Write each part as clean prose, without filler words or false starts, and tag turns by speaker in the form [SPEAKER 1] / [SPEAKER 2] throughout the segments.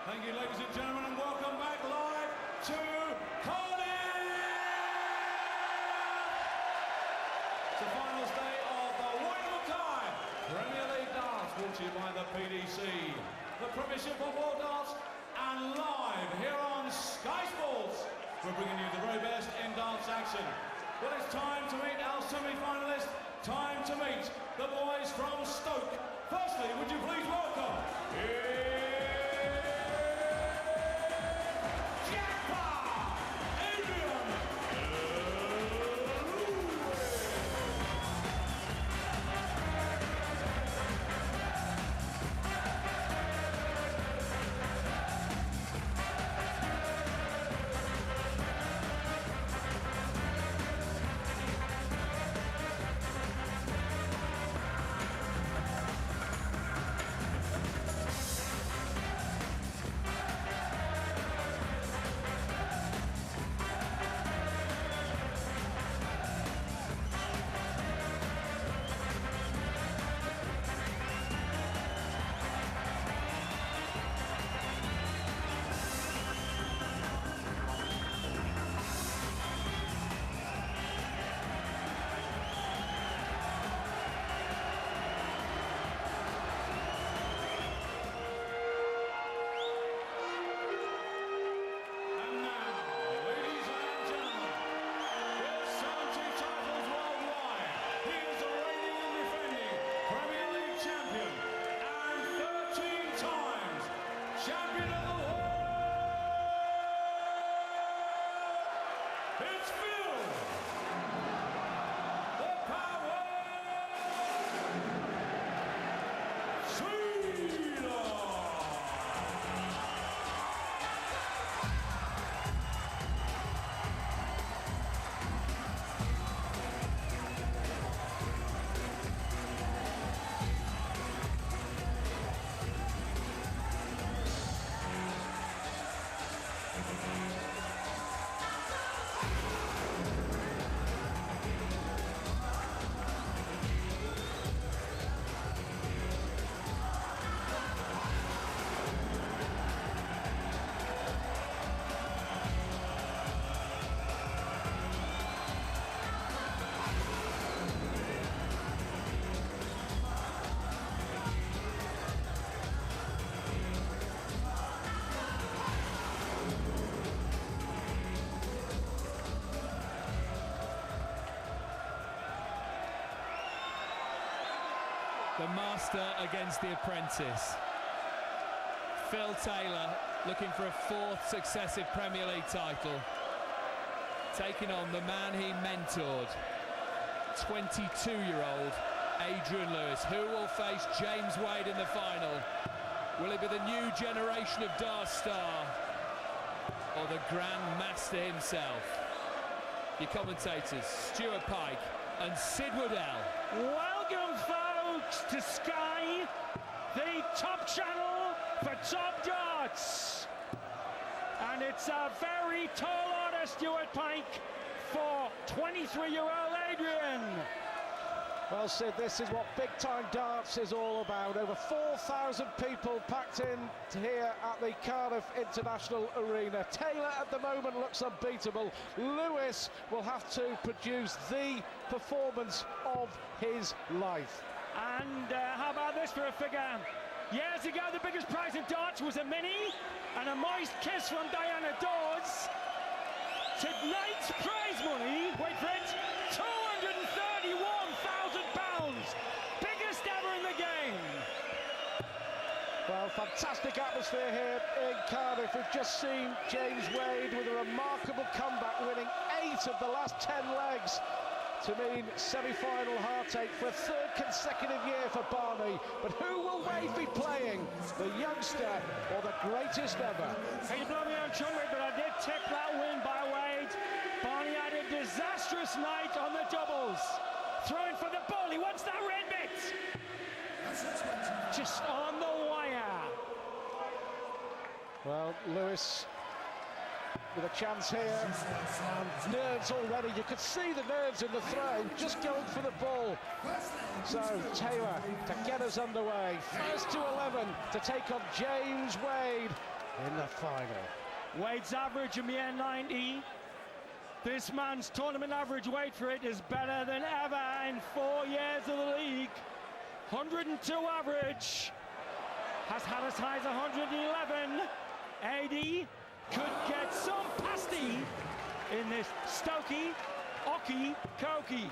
[SPEAKER 1] Thank you, ladies and gentlemen, and welcome back live to Cardiff! It's the finals day of the Wayne Premier League Darts, brought to you by the PDC, the Premiership of World Darts, and live here on Sky Sports. We're bringing you the very best in darts action. Well, it's time to meet our semi-finalists, time to meet the boys from Stoke. Firstly, would you please welcome... Adrian!
[SPEAKER 2] The master against the apprentice. Phil Taylor looking for a fourth successive Premier League title, taking on the man he mentored, 22-year-old Adrian Lewis, who will face James Wade in the final. Will it be the new generation of Dart star or the Grand Master himself? Your commentators, Stuart Pike and Sid Waddell.
[SPEAKER 3] Welcome, folks, to Sky, the top channel for top darts. And it's a very tall order, Stuart Pike, for 23-year-old Adrian.
[SPEAKER 4] Well, Sid, this is what big-time darts is all about. Over 4,000 people packed in here at the Cardiff International Arena. Taylor at the moment looks unbeatable. Lewis will have to produce the performance of his life.
[SPEAKER 3] And how about this for a figure? Years ago, the biggest prize in darts was a mini and a moist kiss from Diana Dawes. Tonight's prize money, wait for it, £231,000. Biggest ever in the game.
[SPEAKER 4] Well, fantastic atmosphere here in Cardiff. We've just seen James Wade with a remarkable comeback, winning 8 of the last 10 legs to mean semi-final heartache for a third consecutive year for Barney. But who will Wade be playing? The youngster or the greatest ever?
[SPEAKER 3] Hey, you blow me on trumpet, but I did tip that win by Wade. Barney had a disastrous night on the doubles. Throwing for the ball, he wants that red bit. Just on the wire.
[SPEAKER 4] Well, Lewis with a chance here, and nerves already. You could see the nerves in the throw, just going for the ball. So Taylor to get us underway. First to 11 to take on James Wade. in the final.
[SPEAKER 3] Wade's average in the end 90. This man's tournament average, wait for it, is better than ever in 4 years of the league. 102 average. Has had as high as 111. AD could get some pasty in this Stokey, Okie, Koki.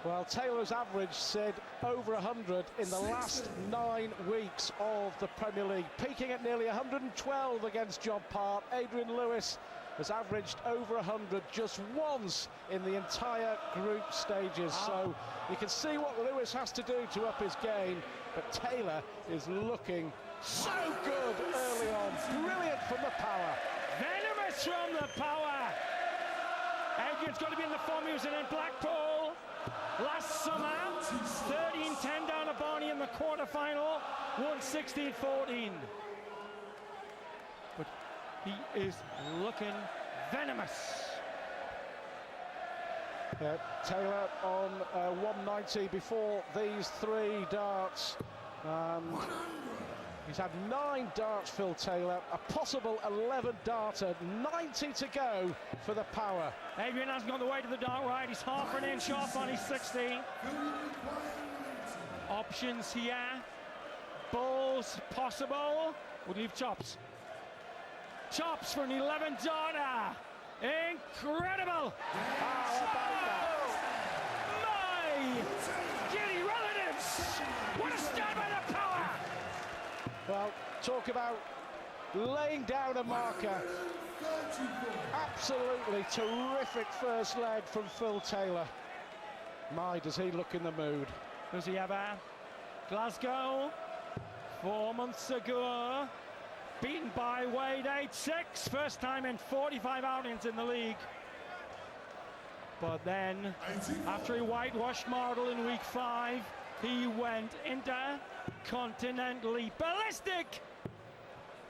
[SPEAKER 4] Well, Taylor's average said over 100 in the last 9 weeks of the Premier League, peaking at nearly 112 against John Part. Adrian Lewis has averaged over 100 just once in the entire group stages. So you can see what Lewis has to do to up his game, but Taylor is looking so good early on. Brilliant from the power.
[SPEAKER 3] Venomous from the power. Adrian's got to be in the form he was in Blackpool last summer. 13-10 down to Barney in the quarter-final. Won 16-14. But he is looking venomous.
[SPEAKER 4] Taylor on 190 before these 3 darts. He's had 9 darts, Phil Taylor, a possible 11 darter, 90 to go for the power.
[SPEAKER 3] Adrian hasn't gone the way to the dart right, he's half an inch off on his 60. Options here, balls possible, would leave chops. Chops for an 11 darter, incredible!
[SPEAKER 4] How about that?
[SPEAKER 3] My giddy relatives, what a start by the power!
[SPEAKER 4] Well, talk about laying down a marker. Absolutely terrific first leg from Phil Taylor. My, does he look in the mood.
[SPEAKER 3] Does he ever? Glasgow, 4 months ago, beaten by Wade 8-6, first time in 45 outings in the league. But then, after he whitewashed Mardle in week 5, he went intercontinentally ballistic.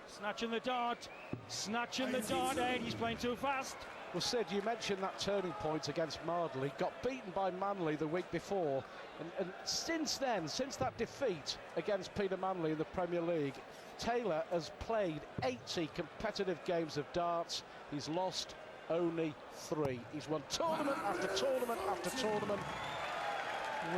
[SPEAKER 3] Snatching the dart, he's playing too fast.
[SPEAKER 4] Well, Sid, you mentioned that turning point against Mardle. He got beaten by Manley the week before, and since then, since that defeat against Peter Manley in the Premier League, Taylor has played 80 competitive games of darts. He's lost only 3. He's won tournament after tournament after tournament.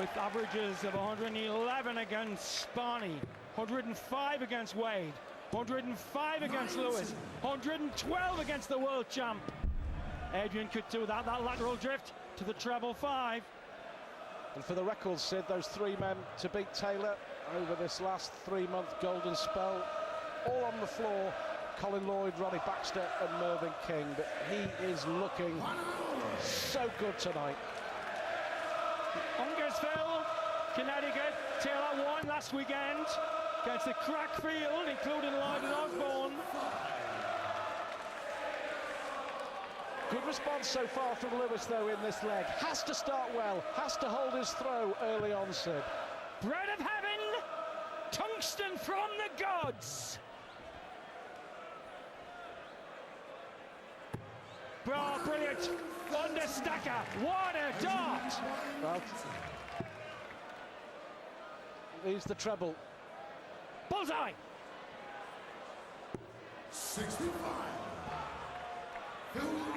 [SPEAKER 3] With averages of 111 against Barney, 105 against Wade, 105 against Lewis, 112 against the world champ. Adrian could do that lateral drift to the treble 5.
[SPEAKER 4] And for the record, Sid, those 3 men to beat Taylor over this last 3-month golden spell, all on the floor. Colin Lloyd, Ronnie Baxter and Mervyn King, but he is looking so good tonight.
[SPEAKER 3] Hungersville, Connecticut, Taylor won last weekend against the crack field, including Lloyd and Osborne.
[SPEAKER 4] Good response so far from Lewis, though, in this leg. Has to start well, has to hold his throw early on, Sid.
[SPEAKER 3] Bread of heaven, tungsten from the gods. Bro, brilliant. Understacker, what a dart!
[SPEAKER 4] Well, he's the treble.
[SPEAKER 3] Bullseye!
[SPEAKER 5] 65.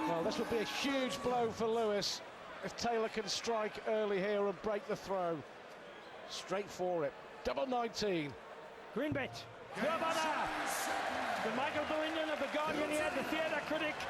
[SPEAKER 4] Well, this would be a huge blow for Lewis if Taylor can strike early here and break the throw. Straight for it. Double 19.
[SPEAKER 3] Green bit. How about that?